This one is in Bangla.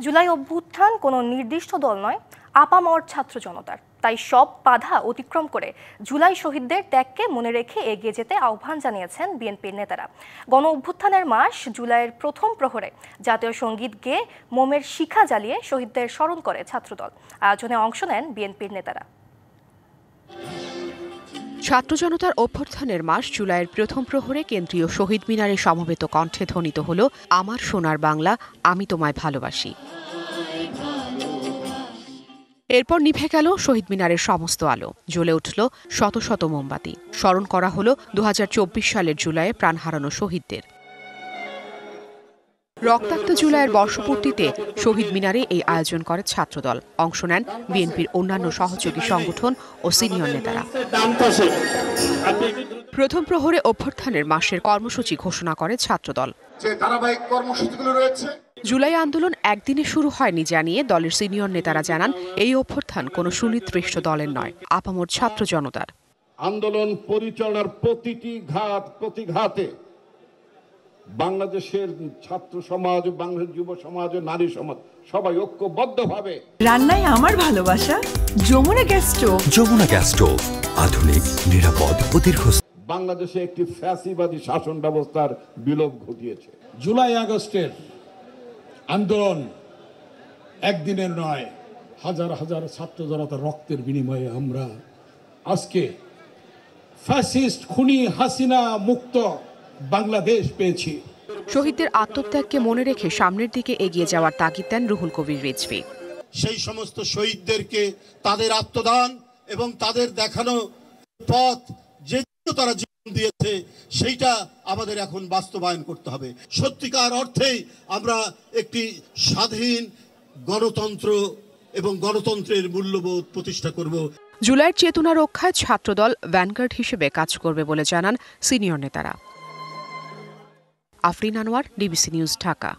জুলাই অভ্যুত্থান কোনো নির্দিষ্ট দল নয়, আপামর ছাত্র জনতার। তাই সব বাধা অতিক্রম করে জুলাই শহীদদের ত্যাগকে মনে রেখে এগিয়ে যেতে আহ্বান জানিয়েছেন বিএনপির নেতারা। গণ অভ্যুত্থানের মাস জুলাইয়ের প্রথম প্রহরে জাতীয় সঙ্গীত গেয়ে মোমের শিখা জ্বালিয়ে শহীদদের স্মরণ করে ছাত্রদল। আয়োজনে অংশ নেন বিএনপির নেতারা। ছাত্র জনতার অভ্যুত্থানের মাস জুলাইয়ের প্রথম প্রহরে কেন্দ্রীয় শহীদ মিনারে সমবেত কণ্ঠে ধ্বনিত হল আমার সোনার বাংলা, আমি তোমায় ভালোবাসি। এরপর নিভে গেল শহীদ মিনারের সমস্ত আলো, জ্বলে উঠল শত শত মোমবাতি। স্মরণ করা হল ২০২৪ সালের জুলাইয়ে প্রাণ হারানো শহীদদের। রক্তাক্ত জুলাইয়ের বর্ষপূর্তিতে শহীদ মিনারে এই আয়োজন করে ছাত্রদল। অংশ নেন বিএনপির অন্যান্য সহযোগী সংগঠন ও সিনিয়র নেতারা। প্রথম প্রহরে অভ্যুত্থানের মাসের কর্মসূচি ঘোষণা করে ছাত্রদল। জুলাই আন্দোলন একদিনে শুরু হয়নি জানিয়ে দলের সিনিয়র নেতারা জানান, এই অভ্যুত্থান কোনো সুনির্দিষ্ট দলের নয়, আপামর ছাত্র জনতার। আন্দোলন পরিচালনার প্রতিঘাতে বাংলাদেশের ছাত্র সমাজ, বাংলাদেশের যুব সমাজ ও নারী সমাজ সবাই ঐক্যবদ্ধভাবে। রান্নায় আমার ভালোবাসা Jamuna gas stove. Jamuna gas stove, আধুনিক, নিরাপদ ও দীর্ঘস্থায়ী। বাংলাদেশে একটি ফ্যাসিবাদী শাসন ব্যবস্থার বিলোপ ঘটিয়েছে। জুলাই আগস্টের আন্দোলন একদিনের নয়, হাজার হাজার ছাত্র জনতার রক্তের বিনিময়ে আমরা আজকে ফ্যাসিস্ট খুনি হাসিনা মুক্ত বাংলাদেশ পেয়েছি। শহীদদের আত্মত্যাগকে মনে রেখে সামনের দিকে এগিয়ে যাওয়ার তাগিদ দেন রুহুল কবির রিজভী। সেই সমস্ত শহীদদেরকে তাদের আত্মদান এবং তাদের দেখানো পথ, যে তারা জীবন দিয়েছে, সেইটা আমাদের এখন বাস্তবায়ন করতে হবে। সত্যিকার অর্থেই আমরা একটি স্বাধীন গণতন্ত্র এবং গণতন্ত্রের মূল্যবোধ প্রতিষ্ঠা করব। জুলাইয়ের চেতনা রক্ষায় ছাত্রদল ভ্যানগার্ড হিসেবে কাজ করবে বলে জানান সিনিয়র নেতারা। Afrin Anwar, DBC news, Dhaka.